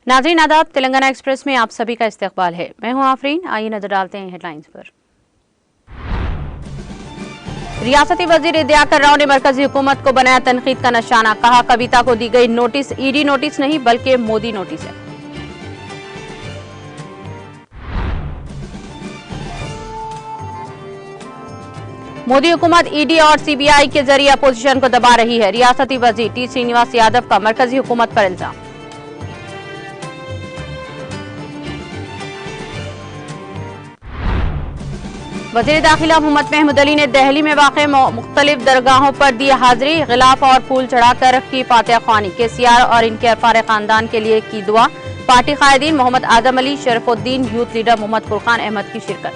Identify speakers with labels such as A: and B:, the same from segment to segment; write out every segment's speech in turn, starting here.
A: नाज़रीन आदाब, तेलंगाना एक्सप्रेस में आप सभी का इस्तकबाल है। मैं हूं आफरीन। आइए नजर डालते हैं हेडलाइंस पर। रियासती वजीर इदियाकर राव ने मरकजी हुकूमत को बनाया तनकीद का निशाना। कहा, कविता को दी गई नोटिस ईडी नोटिस नहीं बल्कि मोदी नोटिस है। मोदी हुकूमत ईडी और सीबीआई के जरिए अपोजिशन को दबा रही है। रियासती वजीर टी श्रीनिवास यादव का मरकजी हुकूमत पर इल्जाम। वज़ीर दाखिला मोहम्मद महमूद अली ने दहली में वाक़े मुख्तलिफ दरगाहों पर दी हाजिरी। गिलाफ और फूल चढ़ाकर की फातिहा ख्वानी। केसीआर और इनके अरफार खानदान के लिए की दुआ। Party कायदीन Mohammad Azam Ali, Sharfuddin, youth leader Mohammad Furqan Ahmad की शिरकत।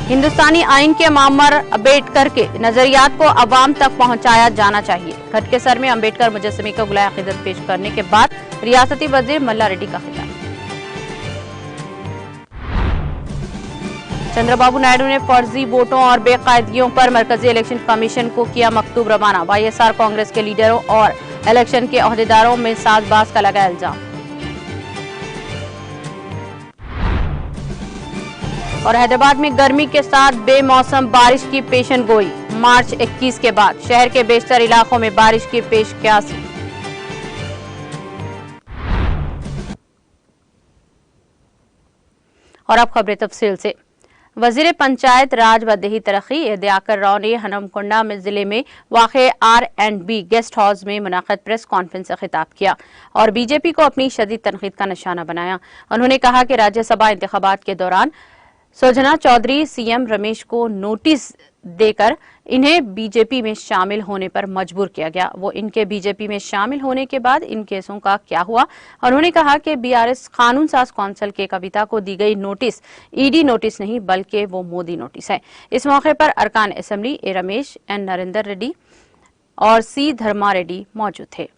A: हिंदुस्तानी आइन के मामर अम्बेडकर के नजरियात को अवाम तक पहुंचाया जाना चाहिए। घटके सर में अम्बेडकर मुजस्समे को गुलाए अक़ीदत पेश करने के बाद रियासती वजीर मल्ला रेड्डी का खिताब। चंद्रबाबू नायडू ने फर्जी वोटों और बेकायदगियों पर मरकजी इलेक्शन कमीशन को किया मकतूब रवाना। वाईएसआर कांग्रेस के लीडरों और इलेक्शन के ओहदेदारों में साजबाज का लगाया इल्जाम। और हैदराबाद में गर्मी के साथ बेमौसम बारिश की पेशन गोई। मार्च 21 के बाद शहर के बेशतर इलाकों में बारिश की पेशकश। और अब खबरें तफसील से। वजीर पंचायत राज व देही तरक्की इदियाकर राव ने हनमकुंडा में जिले में वाक़े R&B गेस्ट हाउस में मुनाक़िद प्रेस कॉन्फ्रेंस से खिताब किया और बीजेपी को अपनी शदीद तनकीद का निशाना बनाया। उन्होंने कहा कि राज्यसभा इंतखाबात के दौरान सोजना चौधरी सीएम रमेश को नोटिस देकर इन्हें बीजेपी में शामिल होने पर मजबूर किया गया। वो इनके बीजेपी में शामिल होने के बाद इन केसों का क्या हुआ? उन्होंने कहा कि बीआरएस कानून साज कौंसिल के कविता को दी गई नोटिस ईडी नोटिस नहीं बल्कि वो मोदी नोटिस है। इस मौके पर अरकान असेंबली ए रमेश, एन नरेंद्र रेड्डी और सी धर्मा रेड्डी मौजूद थे।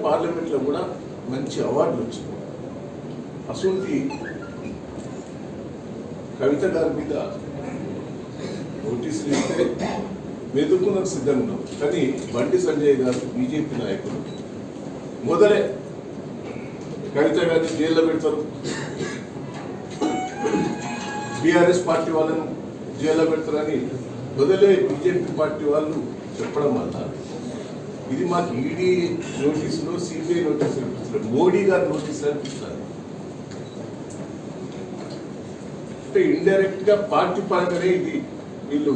B: पार्लमेंट లో మంచి అవార్డులు వచ్చింది. అసూంటి కవిత గారి మీద నోటీసులు ఇస్తే మెదుకున్నకు సిద్ధంగా ఉన్నాం. కానీ బండి సంజయ్ గారు బీజేపీ నాయకులు మొదలే కవిత గారిని జైల్లో పెడతారు, బీఆర్ఎస్ పార్టీ వాళ్ళను జైల్లో పెడతారని మొదలే బీజేపీ పార్టీ వాళ్ళు చెప్పడం వల్ల ఇది మాకు ఈడీ నోటీసులు, సిబిఐ నోటీసులు అనిపిస్తుంది, మోడీ గారి నోటీసులు అనిపిస్తుంది. అంటే ఇండైరెక్ట్ గా పార్టీ పరంగానే ఇది వీళ్ళు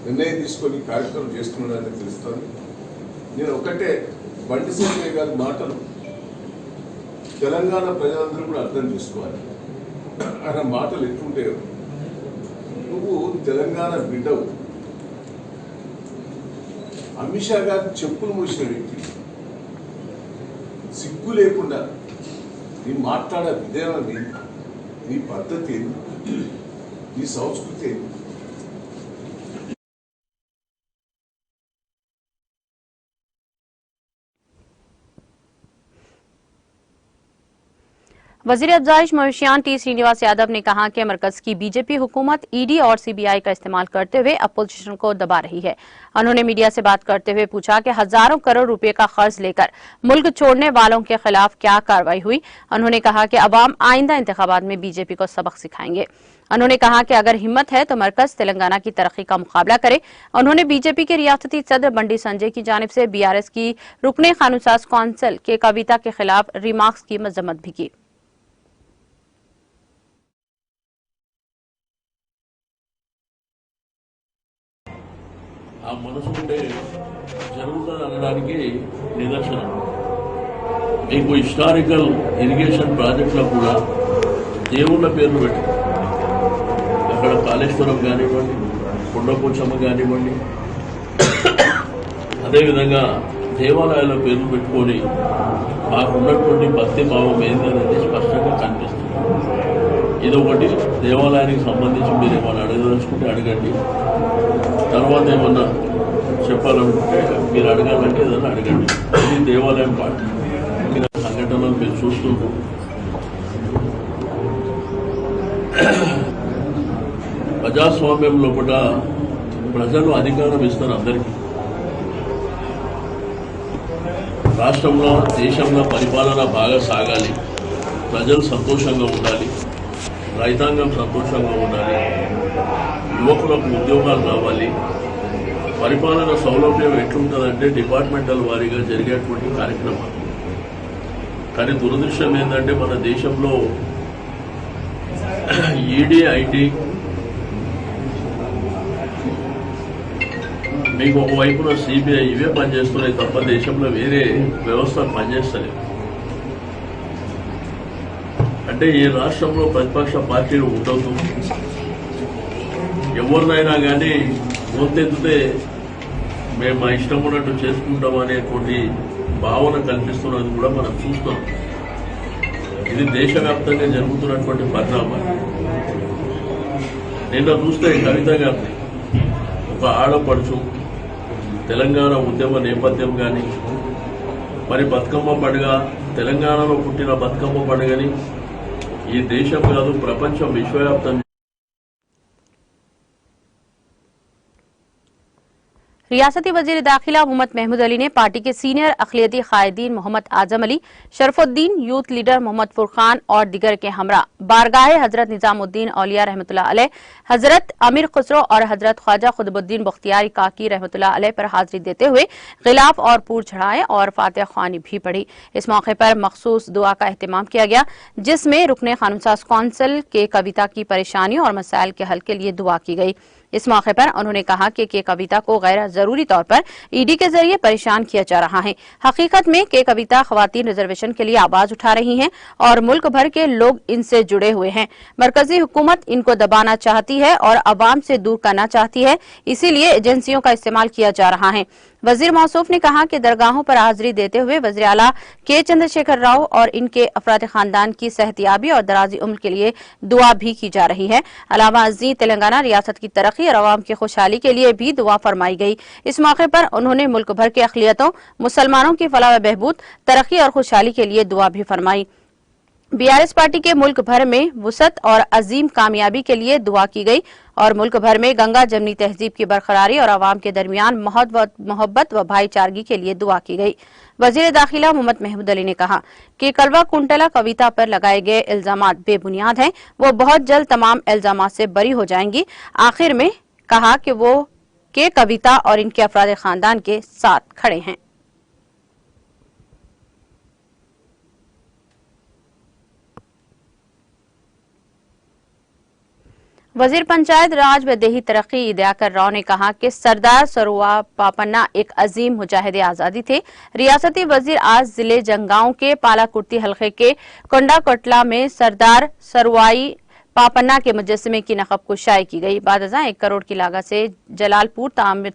B: నిర్ణయం తీసుకొని కార్యక్రమం చేస్తున్నారని తెలుస్తుంది. నేను ఒకటే బండి సంజయ్ గారి మాటలు తెలంగాణ ప్రజలందరూ కూడా అర్థం చేసుకోవాలి. ఆయన మాటలు ఎట్లుంటాయో, నువ్వు తెలంగాణ బిడ్డవు, అమిత్ షా గారు చెప్పులు మోసిన వ్యక్తి, సిగ్గు లేకుండా నీ మాట్లాడే విధానం ఏంటి, నీ పద్ధతి ఏంటి, నీ సంస్కృతి ఏంటి?
A: वजीर अफजाइश मवेशियान टी श्रीनिवास यादव ने कहा कि मरकज की बीजेपी हुकूमत ईडी और सीबीआई का इस्तेमाल करते हुए अपोजिशन को दबा रही है। उन्होंने मीडिया से बात करते हुए पूछा कि हजारों करोड़ रुपए का कर्ज लेकर मुल्क छोड़ने वालों के खिलाफ क्या कार्रवाई हुई। उन्होंने कहा कि अवाम आइंदा इंतखाबात में बीजेपी को सबक सिखाएंगे। उन्होंने कहा कि अगर हिम्मत है तो मरकज तेलंगाना की तरक्की का मुकाबला करे। उन्होंने बीजेपी के रियासती सदर बंडी संजय की जानिब से बीआरएस की रुकने कानून साज कौंसिल के कविता के खिलाफ रिमार्क्स की मजम्मत भी की।
C: ఆ మనసుంటే జరుగుతుంది అనడానికి నిదర్శనం. మీకు హిస్టారికల్ ఇరిగేషన్ ప్రాజెక్టులో కూడా దేవుళ్ళ పేర్లు పెట్టి అక్కడ కాళేశ్వరం కానివ్వండి, కొండపోచమ్మ కానివ్వండి, అదేవిధంగా దేవాలయాల పేర్లు పెట్టుకొని మాకున్నటువంటి భక్తి భావం ఏంటనేది స్పష్టంగా కనిపిస్తుంది. ఇది ఒకటి. దేవాలయానికి సంబంధించి మీరు ఏమైనా అడగదలుచుకుంటే అడగండి. తర్వాత ఏమన్నా చెప్పాలనుకుంటే మీరు అడగాలంటే ఏదైనా అడగండి. ఇది దేవాలయం పార్టీ సంఘటనలు మీరు చూస్తుంటారు. ప్రజాస్వామ్యంలో కూడా ప్రజలు అధికారం ఇస్తారు అందరికీ. రాష్ట్రంలో దేశంలో పరిపాలన బాగా సాగాలి, ప్రజలు సంతోషంగా ఉండాలి, రైతాంగం సంతోషంగా ఉండాలి, యువకులకు ఉద్యోగాలు రావాలి, పరిపాలన సౌలభ్యం ఎట్లుంటుందంటే డిపార్ట్మెంటల్ వారీగా జరిగేటువంటి కార్యక్రమాలు. కానీ దురదృష్టం ఏంటంటే మన దేశంలో ఈడీ ఐటీ మీకు ఒకవైపున సిబిఐ ఇవే పనిచేస్తున్నాయి తప్ప దేశంలో వేరే వ్యవస్థలు పనిచేస్తలేవు. అంటే ఈ రాష్ట్రంలో ప్రతిపక్ష పార్టీలు ఉండవు, ఎవరినైనా కానీ గొంతెత్తితే మేము మా ఇష్టం ఉన్నట్టు చేసుకుంటాం అనేటువంటి భావన కల్పిస్తున్నది కూడా మనం చూస్తున్నాం. ఇది దేశవ్యాప్తంగా జరుగుతున్నటువంటి పరిణామాలు. నిన్న చూస్తే కవిత గారిని ఒక ఆడపడుచు తెలంగాణ ఉద్యమ నేపథ్యం కానీ మరి బతుకమ్మ పండుగ తెలంగాణలో పుట్టిన బతుకమ్మ పండుగని ఈ దేశం కాదు ప్రపంచం విశ్వవ్యాప్తంగా
A: रियासती वजीर दाखिला मोहम्मद महमूद अली ने पार्टी के senior अक़लियती कायदीन Mohammad Azam Ali, Sharfuddin, youth leader Mohammad Furqan और दिगर के हमरा बारगाह हजरत निजामुद्दीन औलिया रहमतुल्लाह अलैह, हजरत अमीर खुसरो और हजरत ख्वाजा खुतबुद्दीन बख्तियारी काकी रहमतुल्लाह अलैह पर हाजिरी देते हुए गिलाफ और पूर चढ़ाए और फातिहा ख्वानी भी पढ़ी। इस मौके पर मखसूस दुआ का एहतमाम किया गया, जिसमें रुकने कानूनसाज कौंसिल के कविता की परेशानियों और मसाइल के हल के लिए दुआ की गई। इस मौके पर उन्होंने कहा कि के कविता को गैर जरूरी तौर पर ईडी के जरिए परेशान किया जा रहा है। हकीकत में के कविता खवातीन रिजर्वेशन के लिए आवाज उठा रही हैं और मुल्क भर के लोग इनसे जुड़े हुए हैं। मरकजी हुकूमत इनको दबाना चाहती है और अवाम से दूर करना चाहती है, इसीलिए एजेंसियों का इस्तेमाल किया जा रहा है। वजीर मौसूफ ने कहा कि दरगाहों पर हाजिरी देते हुए वज़ीर आला के चंद्रशेखर राव और इनके अफराद खानदान की सेहतियाबी और दराजी उम्र के लिए दुआ भी की जा रही है। अलावा अज़ीज़ तेलंगाना रियासत की तरक्की और अवाम की खुशहाली के लिए भी दुआ फरमाई गई। इस मौके पर उन्होंने मुल्क भर के अक़लियतों मुसलमानों की फलाह व बहबूद, तरक्की और खुशहाली के लिए दुआ भी फरमाई। बीआरएस पार्टी के मुल्क भर में वुसअत और अजीम कामयाबी के लिए दुआ की गई और मुल्क भर में गंगा जमनी तहजीब की बरकरारी और आवाम के दरमियान मोहब्बत व भाईचारगी के लिए दुआ की गई। वजीर दाखिला मोहम्मद महमूद अली ने कहा कि कलवा कुंटला कविता पर लगाए गए इल्जामात बेबुनियाद हैं, वो बहुत जल्द तमाम इल्जामात से बरी हो जाएंगी। आखिर में कहा कि वो के कविता और इनके अफराद खानदान के साथ खड़े हैं। वजीर पंचायत राज व देही तरक्की इदियाकर राव ने कहा कि सरदार सरुआ पापन्ना एक अजीम मुजाहिद आज़ादी थे। रियासती वजीर आज जिले जंगांव के पालाकुर्ती हल्के के कोंडा कोटला में सरदार सरुआई पापन्ना के मुजस्समे की नकब कुशाई की गई। बाद 1 करोड़ की लागत से जलालपुर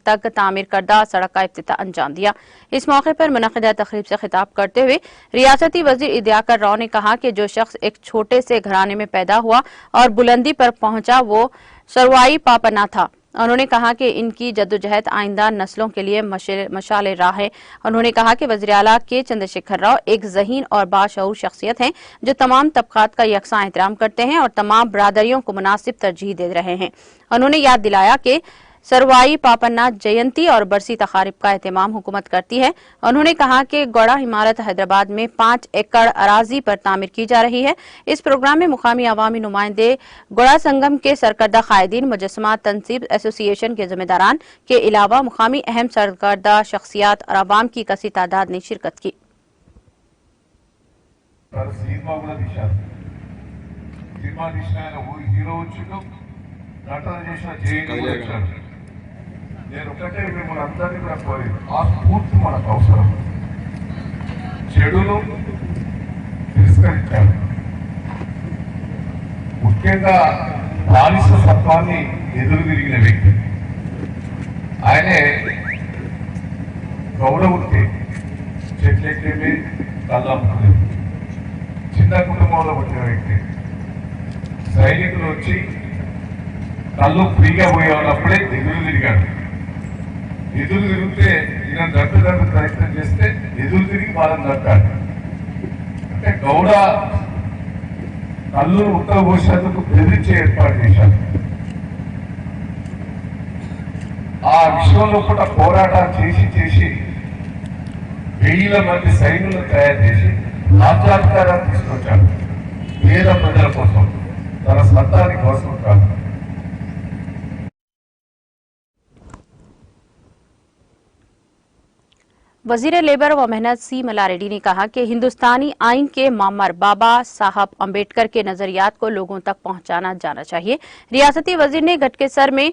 A: तक तामीर करदा सड़क का इफ्तिताह अंजाम दिया। इस मौके पर मुनक़िदा तक़रीब से खिताब करते हुए रियासती वजीर इदियाकर राव ने कहा कि जो शख्स एक छोटे से घराने में पैदा हुआ और बुलंदी पर पहुंचा वो सरुआई पापन्ना था। उन्होंने कहा कि इनकी जद्दोजहद आइंदा नस्लों के लिए मशाल राह है। उन्होंने कहा कि वज़ीर आला के चंद्रशेखर राव एक ज़हीन और बाशऊर शख्सियत हैं जो तमाम तबकात का यकसा एहतराम करते हैं और तमाम बरादरियों को मुनासिब तरजीह दे रहे हैं। उन्होंने याद दिलाया कि सरवाई पापन्ना जयंती और बरसी तकारीब का एहतमाम हुकूमत करती है। उन्होंने कहा कि गौड़ा इमारत हैदराबाद में 5 एकड़ अराजी पर तामीर की जा रही है। इस प्रोग्राम में मुकामी अवामी नुमाइंदे, गौड़ा संगम के सरकर्दा कायदीन, मुजस्समा तंसीब एसोसिएशन के जिम्मेदारान के अलावा मुकामी अहम सरकर्दा शख्सियात और अवाम की कसी तादाद ने शिरकत की।
D: నేను ఒకటే మిమ్మల్ని అందరినీ కూడా కోరి ఆ స్ఫూర్తి మనకు అవసరం. చెడును తిరస్కరించాలి, ముఖ్యంగా బానిస సత్వాన్ని ఎదురు తిరిగిన వ్యక్తి ఆయనే. గౌరవుతే చెట్లెక్కేవి కళ్ళమ్ముకునేవి, చిన్న కుటుంబంలో పుట్టిన వ్యక్తి. సైనికులు వచ్చి కళ్ళు ఫ్రీగా పోయేవాళ్ళప్పుడే ఎదురు తిరిగాడు. ఎదురు తిరిగితే ఈయన దట్టడానికి ప్రయత్నం చేస్తే ఎదురు తిరిగి వాళ్ళని దట్టాడు. అంటే గౌడ కళ్ళు ఉత్తర పోసేందుకు బెదిరించే ఏర్పాటు చేశాడు. ఆ విషయంలో కూడా పోరాటాలు చేసి వేల మంది సైన్యులను తయారు చేసి రాజ్యాధికారాన్ని తీసుకొచ్చాడు. పేద ప్రజల కోసం, తన స్వంతాని కోసం కాదు.
A: वजीर लेबर व मेहनत सी मल्लारेड्डी ने कहा कि हिंदुस्तानी आइन के मामर बाबा साहब अंबेडकर के नजरियात को लोगों तक पहुंचाना जाना चाहिए। रियासती वजीर ने गटकेसर में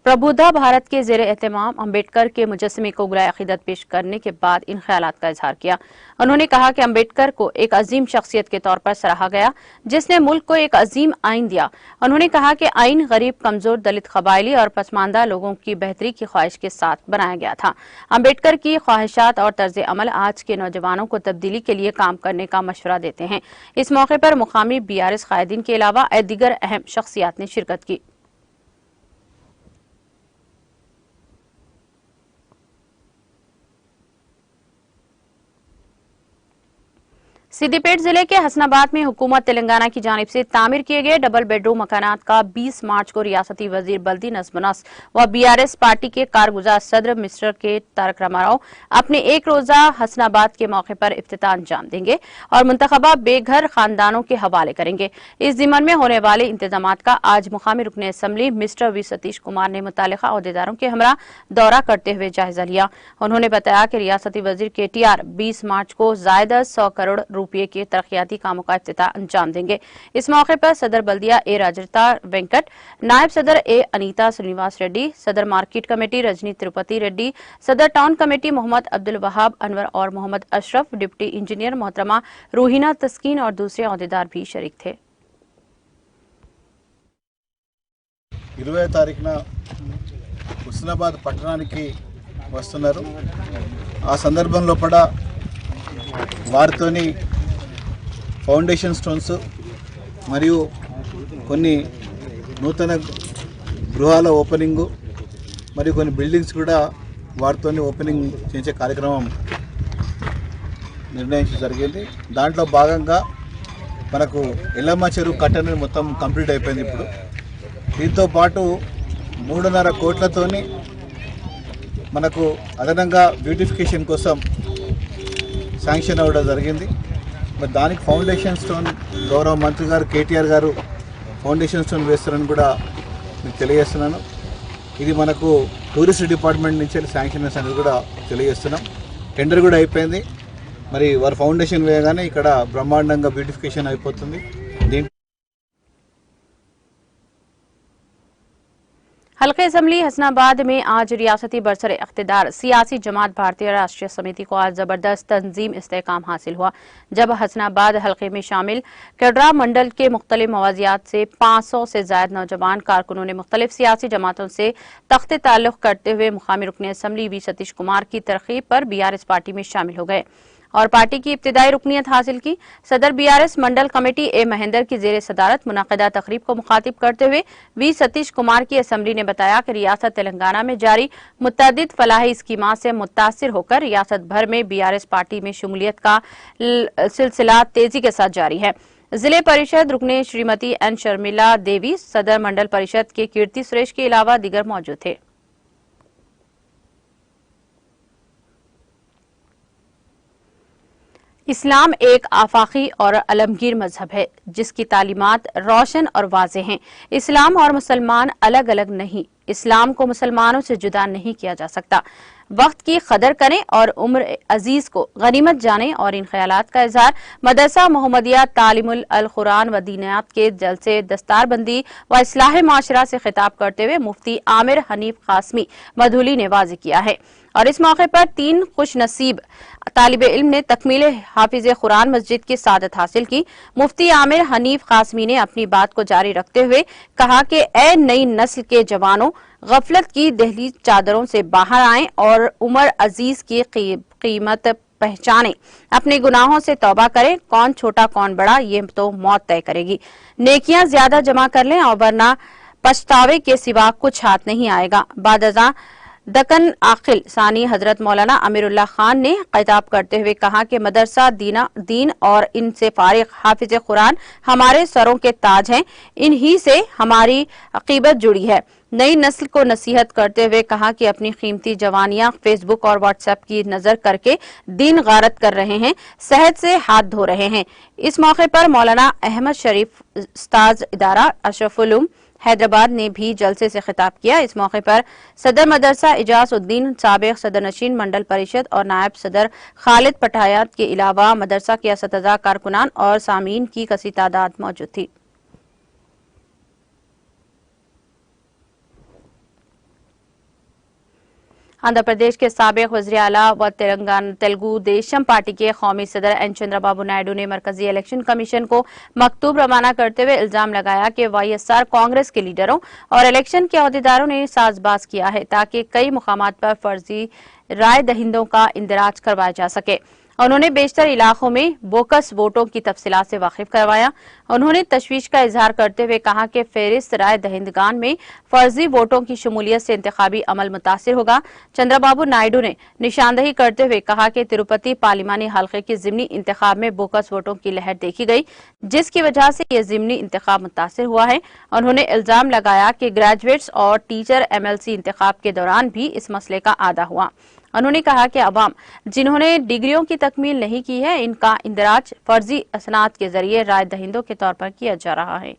A: प्रबुद्धा भारत के जेर एहतमाम अंबेडकर के मुजस्समे को गुलाए अकीदत पेश करने के बाद इन ख्यालात का इजहार किया। उन्होंने कहा कि अंबेडकर को एक अजीम शख्सियत के तौर पर सराहा गया जिसने मुल्क को एक अजीम आइन दिया। उन्होंने कहा कि आइन गरीब, कमजोर, दलित, कबायली और पसमानदा लोगों की बेहतरी की ख्वाहिश के साथ बनाया गया था। अंबेडकर की ख्वाहिशात और तर्ज अमल आज के नौजवानों को तब्दीली के लिए काम करने का मशवरा देते हैं। इस मौके पर मुकामी BRS कायदीन के अलावा दीगर अहम शख्सियात ने शिरकत की। सिद्दीपेट जिले के हसनाबाद में हुकूमत तेलंगाना की जानिब से तामीर किए गए डबल बेडरूम मकानात का 20 मार्च को रियासती वजीर बल्दी नस्ब व BRS पार्टी के कारगुजार सदर मिस्टर के तारक रामाराव अपने एक रोजा हसनाबाद के मौके पर इफ्तिताह अंजाम देंगे और मुंतखबा बेघर खानदानों के हवाले करेंगे। इस जिमन में होने वाले इंतजामात का आज मुकामी रुकन assembly mister V Satish Kumar ने मुतालिका अहदेदारों के हमरा दौरा करते हुए जायजा लिया। उन्होंने बताया कि रियासती वजीर KTR 20 मार्च को ज़ायदा 100 करोड़ रुपये के तरक्याती कामों का इफ्तिताह अंजाम देंगे। इस मौके पर सदर बल्दिया A राजता वेंकट, नायब सदर A अनीता श्रीनिवास रेड्डी, सदर मार्केट कमेटी रजनी तिरुपति रेड्डी, सदर टाउन कमेटी मोहम्मद अब्दुल वहाब अनवर और मोहम्मद अशरफ, डिप्टी इंजीनियर मोहतरमा रूहीना तस्कीन और दूसरे अहदेदार भी शरीक थे।
E: 20వ తారీఖున హుస్నాబాద్ పట్టణానికి వస్తున్నారు। ఆ సందర్భంలో కూడా వారితోని ఫౌండేషన్ స్టోన్స్ మరియు కొన్ని నూతన గృహాల ఓపెనింగ్ మరియు కొన్ని బిల్డింగ్స్ కూడా వారితోని ఓపెనింగ్ చేసే కార్యక్రమం నిర్ణయించడం జరిగింది। దాంట్లో భాగంగా మనకు ఎల్లమ్మ చెరువు కట్టని మొత్తం కంప్లీట్ అయిపోయింది। ఇప్పుడు దీంతో పాటు 3.5 కోట్లతోని మనకు అదనంగా బ్యూటిఫికేషన్ కోసం శాంక్షన్ అవ్వడం జరిగింది। మరి దానికి ఫౌండేషన్ స్టోన్ గౌరవ మంత్రి గారు KTR గారు ఫౌండేషన్ స్టోన్ వేస్తారని కూడా మీకు తెలియజేస్తున్నాను। ఇది మనకు టూరిస్ట్ డిపార్ట్మెంట్ నుంచి శాంక్షన్ అనేది కూడా తెలియజేస్తున్నాం। టెండర్ కూడా అయిపోయింది। మరి వారు ఫౌండేషన్ వేయగానే ఇక్కడ బ్రహ్మాండంగా బ్యూటిఫికేషన్ అయిపోతుంది।
A: हल्के असम्बली हसनाबाद में आज रियासती बरसर इख्तिदार सियासी जमात भारतीय राष्ट्रीय समिति को आज जबरदस्त तंजीम इस्तेकाम हासिल हुआ, जब हसनाबाद हल्के में शामिल कैडरा मंडल के मुख्तलिफ मवाजियात से 500 से ज्यादा नौजवान कारकुनों ने मुख्तलिफ सियासी जमातों से तख्ते ताल्लुक करते हुए मुकामी रुकन असम्बली V सतीश कुमार की तरकीब पर BRS पार्टी में शामिल हो गए और पार्टी की इब्तिदाई रुकनियत हासिल की। सदर BRS Mandal committee A Mahendra की जेर सदारत मुनाकिदा तकरीब को मुखातिब करते हुए V सतीश कुमार की असम्बली ने बताया कि रियासत तेलंगाना में जारी मुतअद्दिद फलाही स्कीमात से मुतासिर होकर रियासत भर में BRS पार्टी में शमूलियत का सिलसिला तेजी के साथ जारी है। जिले परिषद रुकने श्रीमती N शर्मिला देवी, सदर मंडल परिषद के कीर्ति सुरेश के अलावा दीगर मौजूद थे। इस्लाम एक आफाकी और अलमगीर मजहब है जिसकी तालीमात रोशन और वाज़ेह हैं। इस्लाम और मुसलमान अलग अलग नहीं, इस्लाम को मुसलमानों से जुदा नहीं किया जा सकता। वक्त की कदर करें और उम्र अजीज को गनीमत जानें और इन ख्यालात का इजहार मदरसा मोहम्मदिया तालीमुल अल कुरान व दीनियात के जलसे दस्तारबंदी व इस्लाह माशरा से खिताब करते हुए मुफ्ती आमिर हनीफ कासमी मधुली ने वाज़ेह किया है। और इस मौके पर 3 खुश नसीब तालिब इल्म ने तकमील हाफिज कुरान मस्जिद की सादत हासिल की। मुफ्ती आमिर हनीफ कासमी ने अपनी बात को जारी रखते हुए कहा कि ए नई नस्ल के जवानों, गफलत की दहलीज चादरों से बाहर आएं और उमर अजीज की कीमत पहचानें, अपने गुनाहों से तौबा करें। कौन छोटा कौन बड़ा ये तो मौत तय करेगी। नेकियां ज्यादा जमा कर लें और वरना पछतावे के सिवा कुछ हाथ नहीं आएगा। बादजा दक्कन आखिल सानी हजरत मौलाना अमीरुल्लाह खान ने खिताब करते हुए कहा कि मदरसा दीन और इनसे फारिग हाफिज कुरान हमारे सरों के ताज हैं, इन्हीं से हमारी अकीदत जुड़ी है। नई नस्ल को नसीहत करते हुए कहा कि अपनी कीमती जवानियां फेसबुक और व्हाट्सएप की नजर करके दीन गारत कर रहे हैं, सेहत से हाथ धो रहे हैं। इस मौके पर मौलाना अहमद शरीफ उस्ताद इदारा अशरफुल उलूम हैदराबाद ने भी जलसे से खिताब किया। इस मौके पर सदर मदरसा इजाज उद्दीन, साबिक सदर नशीन मंडल परिषद और नायब सदर खालिद पठायात के अलावा मदरसा के असतिज़ा, कारकुनान और सामीन की कसी तादाद मौजूद थी। आंध्र प्रदेश के साबिक वज़ीर आला व तेलुगु देशम पार्टी के कौमी सदर एन चंद्रबाबू नायडू ने मरकजी इलेक्शन कमीशन को मकतूब रवाना करते हुए इल्जाम लगाया कि वाईएसआर कांग्रेस के लीडरों और इलेक्शन के अहदेदारों ने साजबाज किया है ताकि कई मुकामात पर फर्जी राय दहिंदों का इंदराज करवाया जा सके। उन्होंने बेशतर इलाकों में बोकस वोटों की तफसीलात से वाकिफ करवाया। उन्होंने तशवीश का इजहार करते हुए कहा कि फेरिस्त राय दहिंदगान में फर्जी वोटों की शमूलियत से इंतखाबी अमल मुतासिर होगा। चंद्रबाबू नायडू ने निशानदही करते हुए कहा कि तिरुपति पार्लिमानी हल्के की जिमनी इंतखाब में बोकस वोटों की लहर देखी गई, जिसकी वजह से यह जिमनी इंतखाब मुतासिर हुआ है। उन्होंने इल्जाम लगाया कि ग्रेजुएट्स और टीचर एमएलसी इंतखाब के दौरान भी इस मसले का आदा हुआ। उन्होंने कहा कि अवाम जिन्होंने डिग्रियों की तकमील नहीं की है, इनका इंदराज फर्जी असनाद के जरिए राय दहिंदों के तौर पर किया जा रहा है।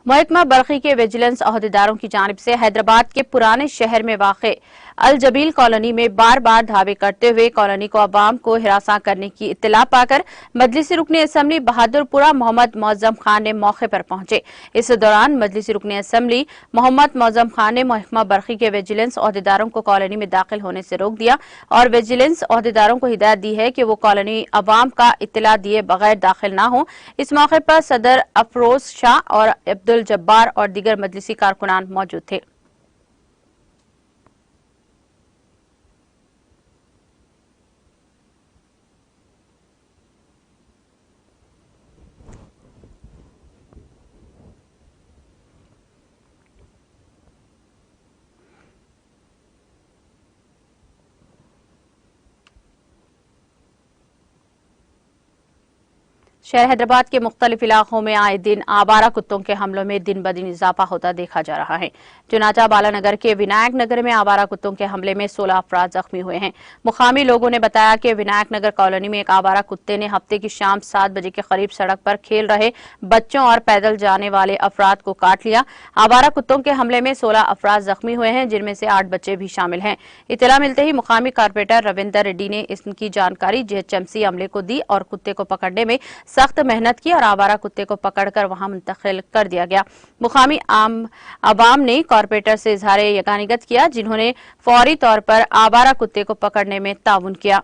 A: महकमा बरकी के विजिलेंस अहदेदारों की जानिब से हैदराबाद के पुराने शहर में वाक़े अल जबील कॉलोनी में बार बार धावे करते हुए कॉलोनी को अवाम को हिरासा करने की इत्तला पाकर मजलिसी रुकने असम्बली बहादुरपुरा मोहम्मद मौजम खान ने मौके पर पहुंचे। इस दौरान मजलिसी रुकने असम्बली मोहम्मद मौजम खान ने महकमा बरकी के विजिलेंस अहदेदारों को कॉलोनी में दाखिल होने से रोक दिया और विजिलेंस अहदेदारों को हिदायत दी है कि वो कॉलोनी अवाम का इत्तला दिए बगैर दाखिल न हो। इस मौके पर सदर अफरोज शाह और अब्दुल जब्बार और दीगर मजलिसी कारकुनान मौजूद थे। शहर हैदराबाद के मुख्तलिफ इलाकों में आए दिन आवारा कुत्तों के हमलों में दिन ब दिन इजाफा होता देखा जा रहा है। चुनाचा बालानगर के विनायक नगर में आवारा कुत्तों के हमले में 16 अफराद जख्मी हुए हैं। मुकामी लोगों ने बताया कि विनायक नगर कॉलोनी में एक आवारा कुत्ते ने हफ्ते की शाम 7 बजे के करीब सड़क पर खेल रहे बच्चों और पैदल जाने वाले अफराद को काट लिया। आवारा कुत्तों के हमले में 16 अफराद जख्मी हुए हैं, जिनमें से 8 बच्चे भी शामिल हैं। इत्तला मिलते ही मुकामी कारपोरेटर रविंदर रेड्डी ने इसकी जानकारी जीएचएमसी अमले को दी और कुत्ते को पकड़ने में सख्त मेहनत की और आवारा कुत्ते को पकड़कर वहां मुंतकिल कर दिया गया। मुकामी आवाम ने कारपोरेटर से इजहार यकानियत किया, जिन्होंने फौरी तौर पर आवारा कुत्ते को पकड़ने में ताउन किया।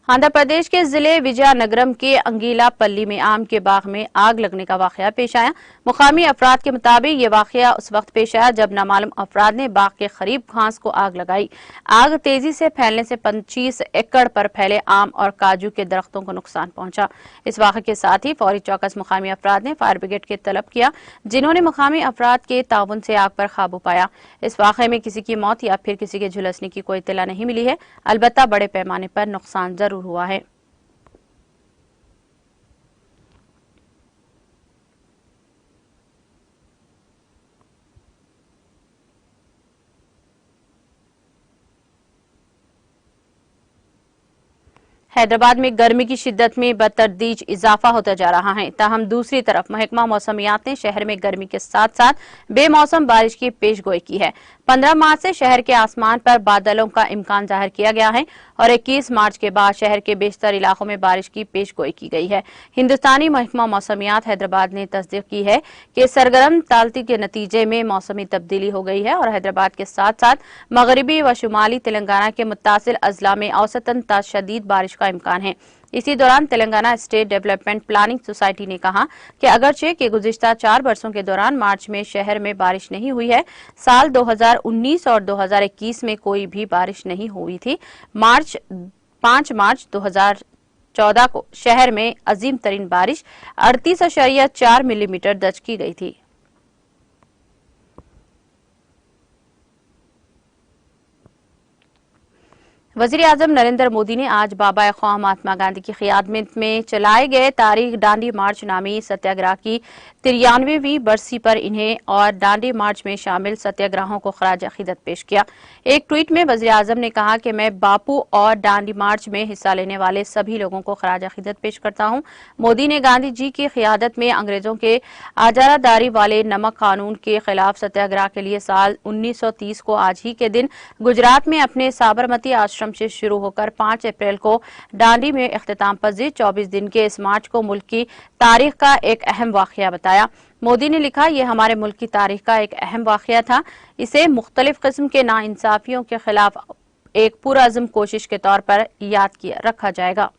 A: आंध्र प्रदेश के जिले विजयनगरम के अंगीला पल्ली में आम के बाग में आग लगने का वाकया पेश आया। मुकामी अफराद के मुताबिक ये वाकया उस वक्त पेश आया जब नामालूम अफराद ने बाग के करीब घास को आग लगाई। आग तेजी से फैलने से 25 एकड़ पर फैले आम और काजू के दरख्तों को नुकसान पहुंचा। इस वाकये के साथ ही फौरी चौकस मुकामी अफराद ने फायर ब्रिगेड के तलब किया, जिन्होंने मुकामी अफराद के ताउन से आग पर काबू पाया। इस वाकये में किसी की मौत या फिर किसी के झुलसने की कोई इत्तला नहीं मिली है। अलबत्ता बड़े पैमाने पर नुकसान जरूर हुआ है। हैदराबाद में गर्मी की शिद्दत में बतदरीज इजाफा होता जा रहा है। ताहम दूसरी तरफ महकमा मौसमियात ने शहर में गर्मी के साथ साथ बेमौसम बारिश की पेशगोई की है। 15 मार्च से शहर के आसमान पर बादलों का इम्कान जाहिर किया गया है और 21 मार्च के बाद शहर के बेशतर इलाकों में बारिश की पेशगोई की गई है। हिंदुस्तानी महकमा मौसमियात हैदराबाद ने तस्दीक की है कि सरगर्म तालती के नतीजे में मौसमी तब्दीली हो गई है और हैदराबाद के साथ साथ मगरबी व शुमाली तेलंगाना के मुत्तासिल अजला में औसतन शदीद बारिश का इम्कान है। इसी दौरान Telangana state development planning society ने कहा कि अगरचे के गुज़िश्ता 4 वर्षों के दौरान मार्च में शहर में बारिश नहीं हुई है, साल 2019 और 2021 में कोई भी बारिश नहीं हुई थी। 5 मार्च 2014 को शहर में अजीम तरीन बारिश 38.4 मिलीमीटर दर्ज की गई थी। वज़ीर-ए-आज़म नरेंद्र मोदी ने आज बाबा ख्वाह महात्मा गांधी की क़ियादत में चलाए गए तारीख दांडी मार्च नामी सत्याग्रह की 93वीं बरसी पर इन्हें और दांडी मार्च में शामिल सत्याग्रहियों को खराज अकीदत पेश किया। एक ट्वीट में वज़ीर-ए-आज़म ने कहा कि मैं बापू और दांडी मार्च में हिस्सा लेने वाले सभी लोगों को खराज अकीदत पेश करता हूं। मोदी ने गांधी जी की क़ियादत में अंग्रेजों के आजारादारी वाले नमक कानून के खिलाफ सत्याग्रह के लिए साल 1930 को आज ही के दिन गुजरात में अपने साबरमती आश्रम से शुरू होकर 5 अप्रैल को दांडी में इख्तिताम पजीर 24 दिन के इस मार्च को मुल्क की तारीख का एक अहम वाकया बताया। मोदी ने लिखा, ये हमारे मुल्क की तारीख का एक अहम वाकया था। इसे मुख्तलिफ किस्म के नाइंसाफियों के खिलाफ एक पुरअज़्म कोशिश के तौर पर याद किया रखा जाएगा।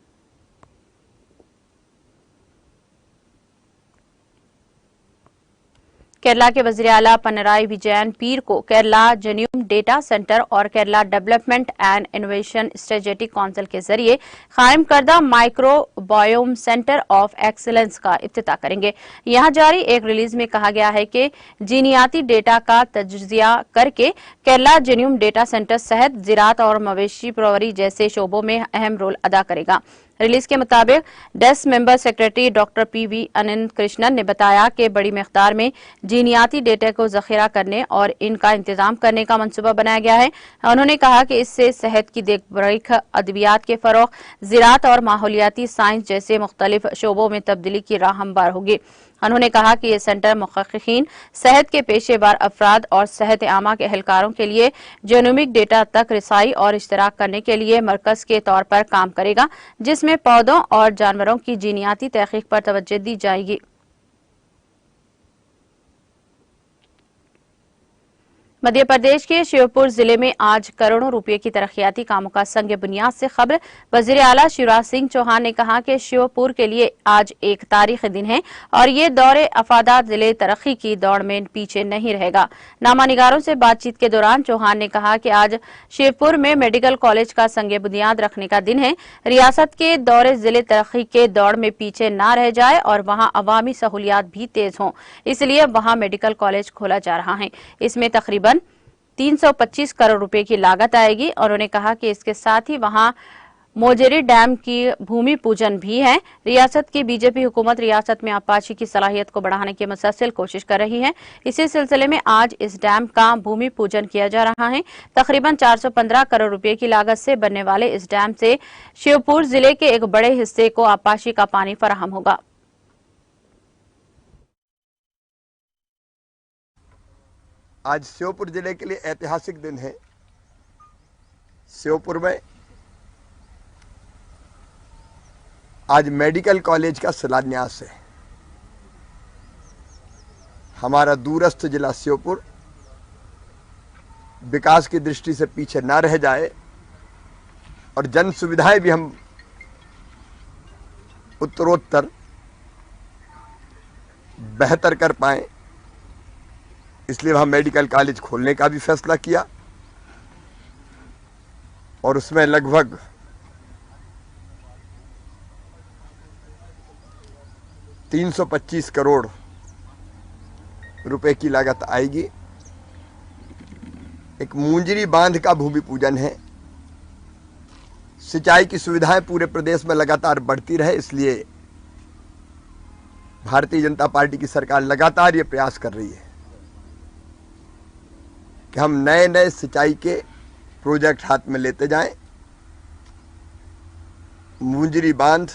A: केरला के वज़ीर आला पिनराई विजयन पीर को केरला जेन्यूम डेटा सेंटर और Kerala development and innovation strategic council के जरिए कायम करदा माइक्रोबायोम सेंटर ऑफ एक्सीलेंस का इफ्तिताह करेंगे। यहां जारी एक रिलीज में कहा गया है कि जीनियाती डेटा का तज्जिया करके केरला जेन्यूम डेटा सेंटर सेहत, ज़राअत और मवेशी परवरी जैसे शोबों में अहम रोल अदा करेगा। रिलीज के मुताबिक desk member secretary doctor PV Anant Krishnan ने बताया कि बड़ी मिकदार में जीनियाती डेटा को जखीरा करने और इनका इंतजाम करने का मंसूबा बनाया गया है। उन्होंने कहा कि इससे सेहत की देखरेख, अद्वियात के फरोग, ज़राअत और माहौलियाती साइंस जैसे मुख्तलिफ शोबों में तब्दीली की राह हमवार होगी। उन्होंने कहा कि ये सेंटर मुहक्किकीन, सेहत के पेशेवर अफराद और सेहत आमा के एहलकारों के लिए जेनोमिक डेटा तक रिसाई और इश्तराक करने के लिए मरकज के तौर पर काम करेगा, जिसमें पौधों और जानवरों की जीनियाती तहकीक पर तवज्जो दी जाएगी। मध्य प्रदेश के श्योपुर जिले में आज करोड़ों रुपए की तरक्याती कामों का संग बुनियाद से खबर। वजीर आला शिवराज सिंह चौहान ने कहा कि श्योपुर के लिए आज एक तारीखी दिन है और ये दौरे अफादात जिले तरक्की की दौड़ में पीछे नहीं रहेगा। नामानिगारों से बातचीत के दौरान चौहान ने कहा कि आज श्योपुर में मेडिकल कॉलेज का संग बुनियाद रखने का दिन है। रियासत के दौरे जिले तरक्की के दौड़ में पीछे न रह जाए और वहां अवामी सहूलियात भी तेज हों, इसलिए वहां मेडिकल कॉलेज खोला जा रहा है। इसमें तकरीबन 325 करोड़ रुपए की लागत आएगी। और उन्होंने कहा कि इसके साथ ही वहां मोजेरी डैम की भूमि पूजन भी है। रियासत की बीजेपी हुकूमत रियासत में आपाची की सलाहियत को बढ़ाने की मुसलसल कोशिश कर रही है। इसी सिलसिले में आज इस डैम का भूमि पूजन किया जा रहा है। तकरीबन 415 करोड़ रुपए की लागत से बनने वाले इस डैम से श्योपुर जिले के एक बड़े हिस्से को आपाची का पानी फराहम होगा।
F: आज श्योपुर जिले के लिए ऐतिहासिक दिन है। श्योपुर में आज मेडिकल कॉलेज का शिलान्यास है। हमारा दूरस्थ जिला श्योपुर विकास की दृष्टि से पीछे न रह जाए और जन सुविधाएं भी हम उत्तरोत्तर बेहतर कर पाएं, इसलिए वहाँ मेडिकल कॉलेज खोलने का भी फैसला किया और उसमें लगभग 325 करोड़ रुपए की लागत आएगी। एक मुंजरी बांध का भूमि पूजन है। सिंचाई की सुविधाएं पूरे प्रदेश में लगातार बढ़ती रहे, इसलिए भारतीय जनता पार्टी की सरकार लगातार ये प्रयास कर रही है कि हम नए नए सिंचाई के प्रोजेक्ट हाथ में लेते जाएं। मुंजरी बांध,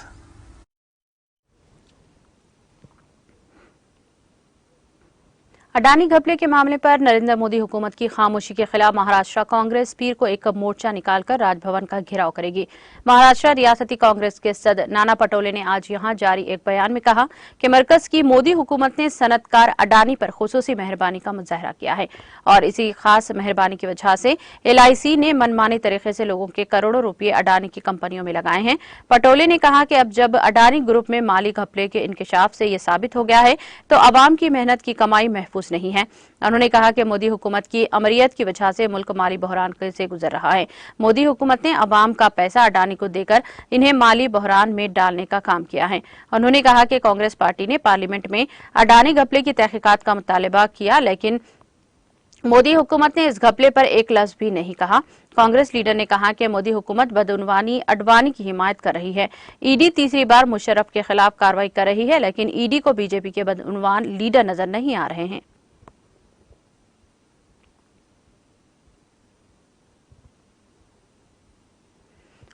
A: अडानी घपले के मामले पर नरेंद्र मोदी हुकूमत की खामोशी के खिलाफ महाराष्ट्र कांग्रेस पीर को एक मोर्चा निकालकर राजभवन का घेराव करेगी। महाराष्ट्र रियासती कांग्रेस के सदर नाना पटोले ने आज यहां जारी एक बयान में कहा कि मरकज की मोदी हुकूमत ने सनतकार अडानी पर खुसूसी मेहरबानी का मुजाहरा किया है और इसी खास मेहरबानी की वजह से LIC ने मनमाने तरीके से लोगों के करोड़ों रुपये अडानी की कंपनियों में लगाए हैं। पटोले ने कहा कि अब जब अडानी ग्रुप में माली घपले के इंकशाफ से ये साबित हो गया है तो अवाम की मेहनत की कमाई महफूज नहीं है। उन्होंने कहा कि मोदी हुकूमत की अमरियत की वजह से मुल्क माली बहरान से गुजर रहा है। मोदी हुकूमत ने अवाम का पैसा अडानी को देकर इन्हें माली बहरान में डालने का काम किया है। उन्होंने कहा कि कांग्रेस पार्टी ने पार्लियामेंट में अडानी घपले की तहकीकात का मुतालबा किया, लेकिन मोदी हुकूमत ने इस घपले पर एक लफ्ज भी नहीं कहा। कांग्रेस लीडर ने कहा कि मोदी हुकूमत बदउनवानी अडवाणी की हिमायत कर रही है। ईडी तीसरी बार मुशर्रफ के खिलाफ कार्रवाई कर रही है, लेकिन ईडी को बीजेपी के बदउनवान लीडर नजर नहीं आ रहे हैं।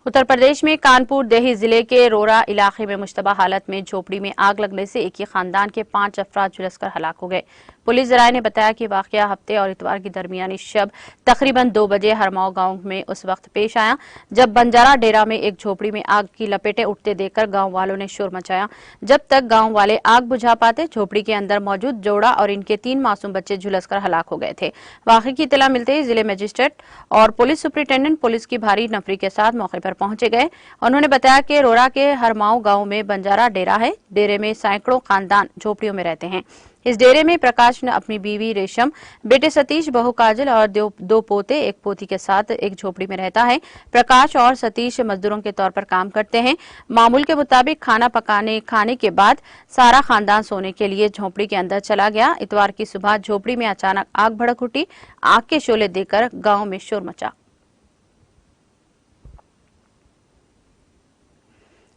A: उत्तर प्रदेश में कानपुर देही जिले के रोरा इलाके में मुश्तबा हालत में झोपड़ी में आग लगने से एक ही खानदान के 5 अफराद झुलसकर हलाक हो गए। पुलिस जराये ने बताया कि वाकया हफ्ते और इतवार की दरमियानी शब तकरीबन 2 बजे हरमाओ गांव में उस वक्त पेश आया जब बंजारा डेरा में एक झोपड़ी में आग की लपेटें उठते देखकर गांव वालों ने शोर मचाया। जब तक गांव वाले आग बुझा पाते, झोपड़ी के अंदर मौजूद जोड़ा और इनके 3 मासूम बच्चे झुलसकर हलाक हो गए थे। वाकये की इत्तला मिलते ही जिले मजिस्ट्रेट और पुलिस सुपरिटेंडेंट पुलिस की भारी नफरी के साथ मौके पर पहुंचे गए। उन्होंने बताया कि रोरा के हरमाओ गांव में बंजारा डेरा है। डेरे में सैकड़ों खानदान झोपड़ियों में रहते हैं। इस डेरे में प्रकाश ने अपनी बीवी रेशम, बेटे सतीश, बहू काजल और 2 पोते, 1 पोती के साथ एक झोपड़ी में रहता है। प्रकाश और सतीश मजदूरों के तौर पर काम करते हैं। मामूल के मुताबिक खाने के बाद सारा खानदान सोने के लिए झोपड़ी के अंदर चला गया। इतवार की सुबह झोपड़ी में अचानक आग भड़क उठी। आग के शोले देखकर गांव में शोर मचा।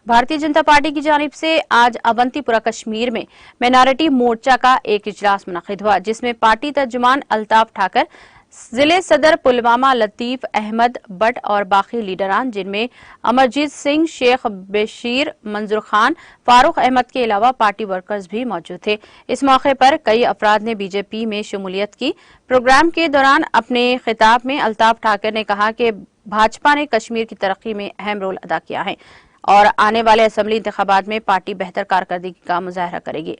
A: भारतीय जनता पार्टी की जानिब से आज अवंतीपुरा कश्मीर में माइनॉरिटी मोर्चा का एक इजलास मुनक़िद हुआ, जिसमें पार्टी तर्जुमान अल्ताफ ठाकर, जिले सदर पुलवामा लतीफ अहमद बट और बाकी लीडरान, जिनमें अमरजीत सिंह, शेख बशीर, मंजूर खान, फारूक अहमद के अलावा पार्टी वर्कर्स भी मौजूद थे। इस मौके पर कई अफराद ने बीजेपी में शमूलियत की। प्रोग्राम के दौरान अपने खिताब में अल्ताफ ठाकर ने कहा कि भाजपा ने कश्मीर की तरक्की में अहम रोल अदा किया है और आने वाले असेंबली इंतखाबात में पार्टी बेहतर कारकर्दगी का मुजाहरा करेगी।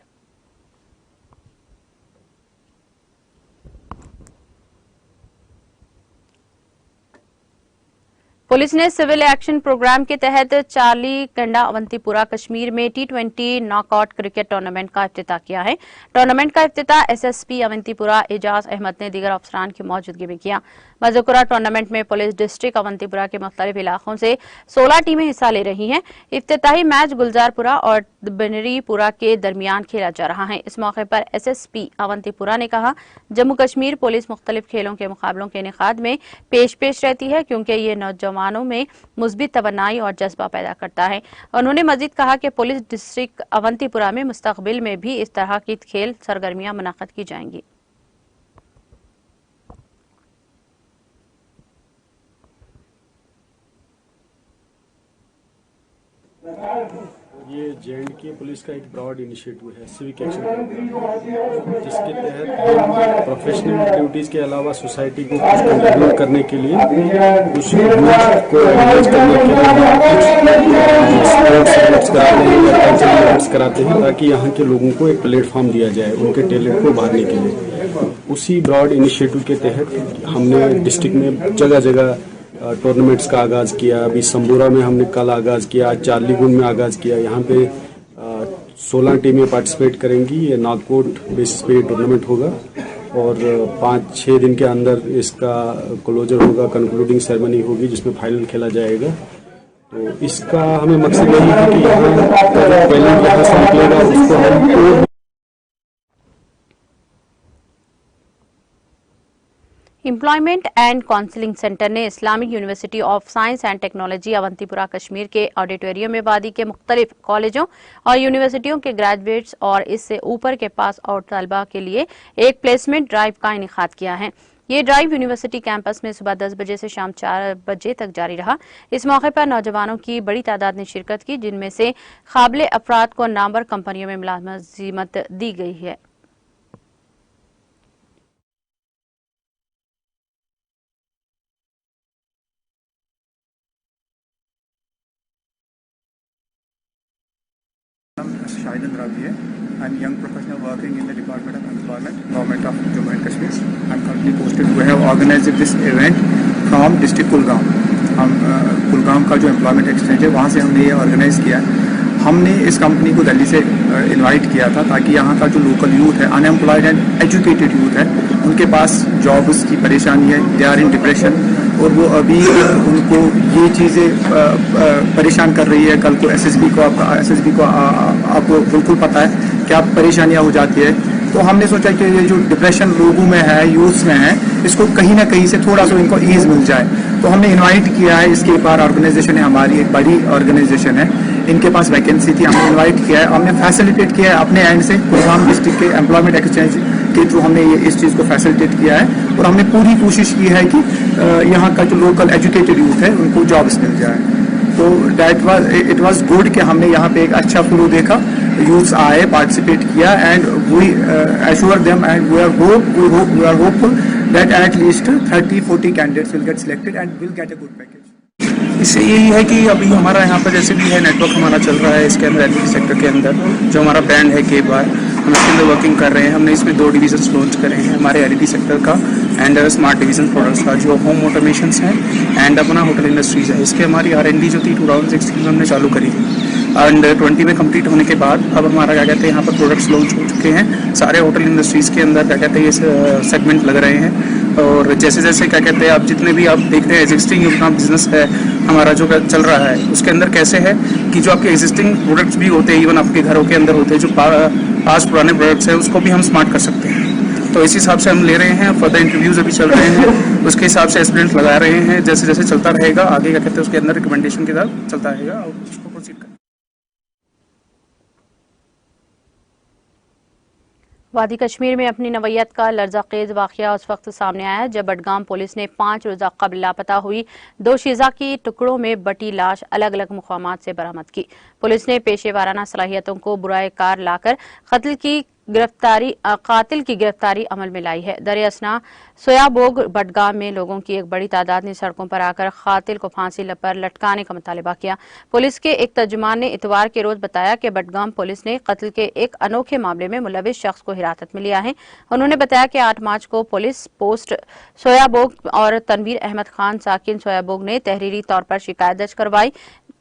A: पुलिस ने सिविल एक्शन प्रोग्राम के तहत चार्ली कंडा अवंतीपुरा कश्मीर में T20 नॉकआउट क्रिकेट टूर्नामेंट का इफ्तिताह किया है। टूर्नामेंट का इफ्तिताह SSP अवंतीपुरा एजाज अहमद ने दीगर अफसरान की मौजूदगी में किया। मज़कूरा टूर्नामेंट में पुलिस डिस्ट्रिक्ट अवंतीपुरा के मुख्तलिफ इलाकों से 16 टीमें हिस्सा ले रही हैं। इफ्तिताही मैच गुलजारपुरा और बनरीपुरा के दरमियान खेला जा रहा है। इस मौके पर SSP अवंतीपुरा ने कहा, जम्मू कश्मीर पुलिस मुख्तलिफ खेलों के मुकाबलों के इनेकाद में पेश रहती है, क्योंकि ये नौजवानों में मुस्बित तवन्नाई और जज्बा पैदा करता है। उन्होंने मजीद कहा कि पुलिस डिस्ट्रिक्ट अवंतीपुरा में मुस्तकबिल में भी इस तरह की खेल सरगर्मियां मुनक़्क़िद की जाएंगी।
G: ये J&K पुलिस का एक ब्रॉड इनिशिएटिव है, सिविक एक्शन प्रोग्राम, जिसके तहत हम प्रोफेशनल ड्यूटीज़ के अलावा सोसाइटी को कुछ कंट्रीब्यूट करने के लिए, कुछ यूथ को एनकरेज करने के लिए स्पोर्ट्स कराते हैं या कल्चरल इवेंट्स कराते हैं, ताकि यहाँ के लोगों को एक प्लेटफॉर्म दिया जाए उनके टैलेंट को उभारने के लिए। उसी ब्रॉड इनिशिएटिव के तहत हमने डिस्ट्रिक्ट में जगह जगह टूर्नामेंट्स का आगाज़ किया। अभी संबूरा में हमने कल आगाज़ किया, चार्लीगुंड में आगाज़ किया। यहाँ पे 16 टीमें पार्टिसिपेट करेंगी। ये नॉकआउट बेसिस पे टूर्नामेंट होगा और 5-6 दिन के अंदर इसका क्लोजर होगा, कंक्लूडिंग सेरेमनी होगी जिसमें फाइनल खेला जाएगा। तो इसका हमें मकसद यही है कि यहाँ का जो टैलेंट यहाँ से निकलेगा उसको हम
A: एम्प्लॉयमेंट एंड काउंसलिंग सेंटर ने Islamic university of science and technology Awantipora Kashmir के ऑडिटोरियम में वादी के मुख्तलिफ कॉलेजों और यूनिवर्सिटियों के ग्रेजुएट्स और इससे ऊपर के पास आउट तलबा के लिए एक प्लेसमेंट ड्राइव का इनेकाद किया है। ये ड्राइव यूनिवर्सिटी कैंपस में सुबह 10 बजे से शाम 4 बजे तक जारी रहा। इस मौके पर नौजवानों की बड़ी तादाद ने शिरकत की, जिनमें से काबिल अफराद को नामवर कंपनियों में मुलाजिमत दी गई है।
H: Shailen Ravi. I'm a young professional working in the Department of Employment, Government of Jammu and Kashmir. I'm currently posted. We have organized this event from District Kulgam. हम कुलगाम का जो एम्प्लॉयमेंट एक्सचेंज है वहाँ से हमने ये ऑर्गेनाइज किया। हमने इस कंपनी को दिल्ली से इनवाइट किया था ताकि यहाँ का जो लोकल यूथ है, अनएम्प्लॉयड एंड एजुकेटेड यूथ है, उनके पास जॉब्स की परेशानी है, दे आर इन डिप्रेशन, और वो अभी उनको ये चीज़ें परेशान कर रही है। कल को एसएसबी को आपको बिल्कुल पता है क्या परेशानियाँ हो जाती है। तो हमने सोचा कि ये जो डिप्रेशन लोगों में है, यूथ में है, इसको कहीं ना कहीं से थोड़ा सा इनको ईज मिल जाए। तो हमने इनवाइट किया है, इसके बार ऑर्गेनाइजेशन है हमारी, एक बड़ी ऑर्गेनाइजेशन है, इनके पास वैकेंसी थी, हमने इनवाइट किया है, हमने फैसिलिटेट किया है अपने एंड से। कुलगाम डिस्ट्रिक्ट के एम्प्लॉयमेंट एक्सचेंज के थ्रू हमने ये इस चीज़ को फैसिलिटेट किया है और हमने पूरी कोशिश की है कि यहाँ का जो लोकल एजुकेटेड यूथ है उनको जॉब्स मिल जाए। तो इट वाज गुड कि हमने यहाँ पे एक अच्छा फ्लो देखा, यूथ्स आए, पार्टिसिपेट किया and we assure them and we are hopeful that at least 30-40 candidates will get selected and will get a good package.
I: इससे यही है कि अभी हमारा यहाँ पर जैसे भी है नेटवर्क हमारा चल रहा है इसके अंदर एलईडी सेक्टर के अंदर, जो हमारा ब्रांड है के बार, हम इसके अंदर वर्किंग कर रहे हैं। हमने इसमें 2 डिवीजन्स लॉन्च करे हैं, हमारे एलईडी सेक्टर का एंड स्मार्ट डिवीजन प्रोडक्ट्स का, जो होम ऑटोमेशंस हैं एंड अपना होटल इंडस्ट्रीज है। इसके हमारी R&D जो थी 2016 में हमने चालू करी थी एंड 20 में कंप्लीट होने के बाद अब हमारा क्या कहते हैं यहाँ पर प्रोडक्ट्स लॉन्च हो चुके हैं। सारे होटल इंडस्ट्रीज़ के अंदर क्या कहते हैं ये सेगमेंट लग रहे हैं और जैसे जैसे क्या कहते हैं आप जितने भी आप देख रहे हैं एग्जिस्टिंग अपना बिजनेस है हमारा जो चल रहा है उसके अंदर कैसे है कि जो आपके एग्जिस्टिंग प्रोडक्ट्स भी होते हैं, इवन आपके घरों के अंदर होते हैं, जो पास पुराने प्रोडक्ट्स हैं उसको भी हम स्मार्ट कर सकते हैं। तो इस हिसाब से हम ले रहे हैं, फर्दर इंटरव्यूज अभी चल रहे हैं, उसके हिसाब से एस्पिरेंट लगा रहे हैं। जैसे जैसे चलता रहेगा आगे क्या कहते हैं उसके अंदर रिकमेंडेशन के साथ चलता रहेगा और उसको प्रोसीड करें।
A: वादी कश्मीर में अपनी नवैयत का लर्ज़ाखेज़ वाक़या उस वक्त सामने आया जब बडगाम पुलिस ने 5 रोज़ा कबल लापता हुई 2 शीज़ा की टुकड़ों में बटी लाश अलग अलग मुक़ामात से बरामद की। पुलिस ने पेशेवाराना सलाहियतों को बुराए कार लाकर कातिल की गिरफ्तारी अमल में लाई है। दरियासना सोयाबोग बडगाम में लोगों की एक बड़ी तादाद ने सड़कों पर आकर कातिल को फांसी पर लटकाने का मुतालिबा किया। पुलिस के एक तर्जुमान ने इतवार के रोज बताया कि बडगाम पुलिस ने कत्ल के एक अनोखे मामले में मुलविस शख्स को हिरासत में लिया है। उन्होंने बताया कि 8 मार्च को पुलिस पोस्ट सोयाबोग और तनवीर अहमद खान साकिन सोयाबोग ने तहरीरी तौर पर शिकायत दर्ज करवाई।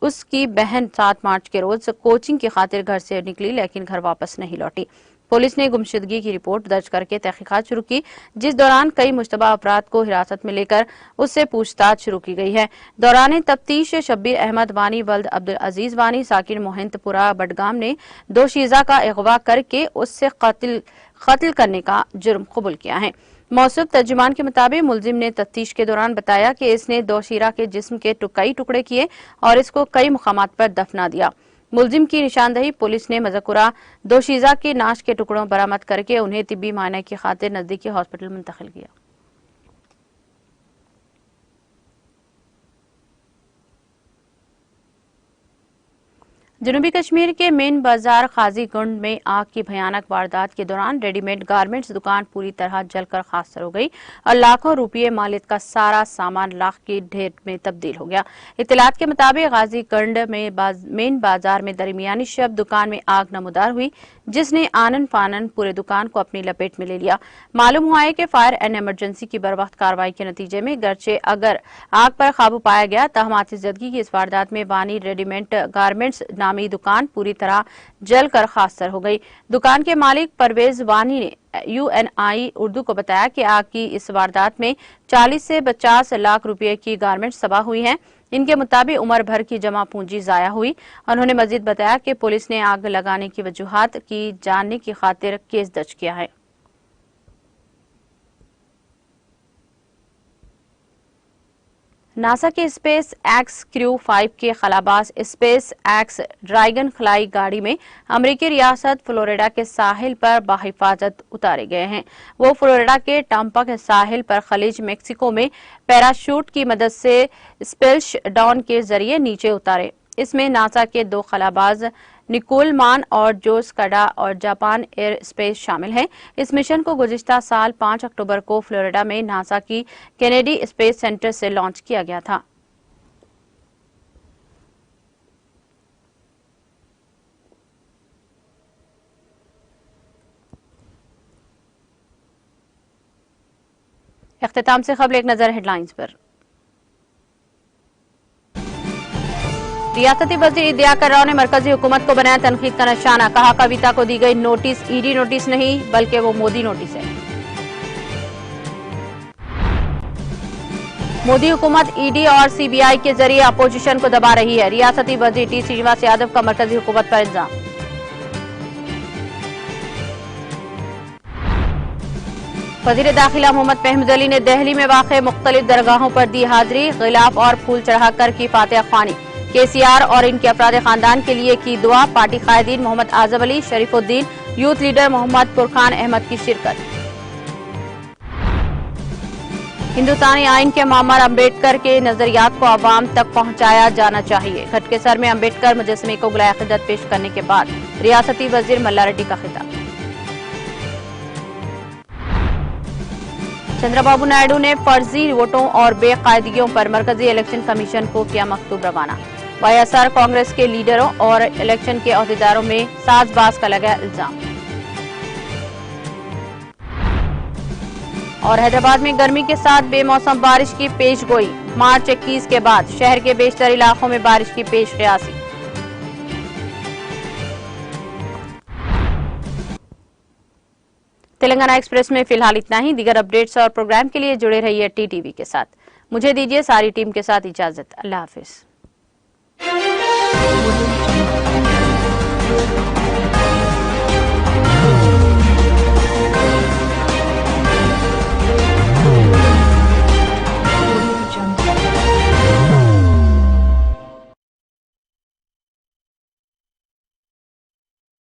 A: उसकी बहन 7 मार्च के रोज कोचिंग की खातिर घर से निकली लेकिन घर वापस नहीं लौटी। पुलिस ने गुमशुदगी की रिपोर्ट दर्ज करके तहकीकात शुरू की, जिस दौरान कई मुश्तबा अफराद को हिरासत में लेकर उससे पूछताछ शुरू की गई है। दौरान तफ्तीश शब्बीर अहमद वानी वल्द अब्दुल अजीज वानी साकिन मोहिंदपुरा बडगाम ने 2 शीज़ा का अगवा करके उससे कत्ल करने का जुर्म कबूल किया है। मौसूफ तर्जुमान के मुताबिक मुलजिम ने तफ्तीश के दौरान बताया कि इसने 2 शीरा के जिस्म के कई टुकड़े किए और इसको कई मुकामात पर दफना दिया। मुलजिम की निशानदही पुलिस ने मज़कुरा 2 शीज़ा के नाश के टुकड़ों बरामद करके उन्हें तिब्बी मायने की खातिर नजदीकी हॉस्पिटल मुंतकिल किया। जनूबी कश्मीर के मेन बाजार खाजीगुंड में आग की भयानक वारदात के दौरान रेडीमेड गारमेंट्स दुकान पूरी तरह जलकर खाकसर हो गई और लाखों रुपये मालियत का सारा सामान लाख की ढेर में तब्दील हो गया। इत्तलात के मुताबिक खाजीगुंड में मेन बाजार में दरमियानी शब दुकान में आग नमूदार हुई जिसने आनन फानन पूरे दुकान को अपनी लपेट में ले लिया। मालूम हुआ है कि फायर एंड इमरजेंसी की बरवक्त कार्रवाई के नतीजे में गर्चे अगर आग पर काबू पाया गया तहम आतिशदगी की इस वारदात में वानी रेडीमेड गारमेंट्स नामी दुकान पूरी तरह जलकर खाकसर हो गई। दुकान के मालिक परवेज वानी ने UNI उर्दू को बताया कि आग की इस वारदात में 40 से 50 लाख रुपए की गारमेंट्स तबाह हुई हैं। इनके मुताबिक उम्र भर की जमा पूंजी जाया हुई। उन्होंने मजीद बताया कि पुलिस ने आग लगाने की वजूहात की जानने की खातिर केस दर्ज किया है। नासा के स्पेस एक्स क्रू 5 के खलाबाज स्पेस एक्स ड्रैगन खलाई गाड़ी में अमेरिकी रियासत फ्लोरिडा के साहिल पर बाहिफाजत उतारे गए हैं। वो फ्लोरिडा के टाम्पा के साहिल पर खलीज मेक्सिको में पैराशूट की मदद से स्पेल्श डाउन के जरिए नीचे उतारे। इसमें नासा के 2 खलाबाज निकोल मान और जोस कड़ा और जापान एयर स्पेस शामिल हैं। इस मिशन को गुज़िश्ता साल 5 अक्टूबर को फ्लोरिडा में नासा की केनेडी स्पेस सेंटर से लॉन्च किया गया था। इख्तिताम से खबर एक नजर हेडलाइंस पर। रियासती वज़ीर इदियाकर राव ने मरकजी हुकूमत को बनाया तनकीद का निशाना, कहा कविता को दी गई नोटिस ईडी नोटिस नहीं बल्कि वो मोदी नोटिस है। मोदी हुकूमत ईडी और सीबीआई के जरिए अपोजिशन को दबा रही है, रियासती वज़ीर टी श्रीनिवास यादव का मरकजी हुकूमत पर इल्जाम। वजीर दाखिला मोहम्मद फहमीद अली ने दिल्ली में वाक़ मुख्तलिफ दरगाहों पर दी हाजिरी, गिलाफ और फूल चढ़ाकर की फातिहा ख्वानी। केसीआर और इनके अफराद खानदान के लिए की दुआ। Party कायदीन Mohammad Azam Ali, Sharifuddin, youth leader Mohammad Furqan Ahmad की शिरकत। हिंदुस्तानी आइन के मामर अम्बेडकर के नजरियात को आवाम तक पहुंचाया जाना चाहिए। घटकेसर में अम्बेडकर मुजस्समे को गुलाए क़िदत पेश करने के बाद रियासती वजीर मल्लारेड्डी का खिताब। चंद्रबाबू नायडू ने फर्जी वोटों और बेकायदगियों पर मरकजी इलेक्शन कमीशन को किया मकतूब रवाना। वाईएसआर कांग्रेस के लीडरों और इलेक्शन के अहदेदारों में साजबाज का लगा इल्जाम। और हैदराबाद में गर्मी के साथ बेमौसम बारिश की पेशगोई। मार्च 21 के बाद शहर के बेशतर इलाकों में बारिश की पेशकयासी। तेलंगाना एक्सप्रेस में फिलहाल इतना ही। दीगर अपडेट्स और प्रोग्राम के लिए जुड़े रहिए टीटीवी के साथ। मुझे दीजिए सारी टीम के साथ इजाजत। अल्लाह हाफिज।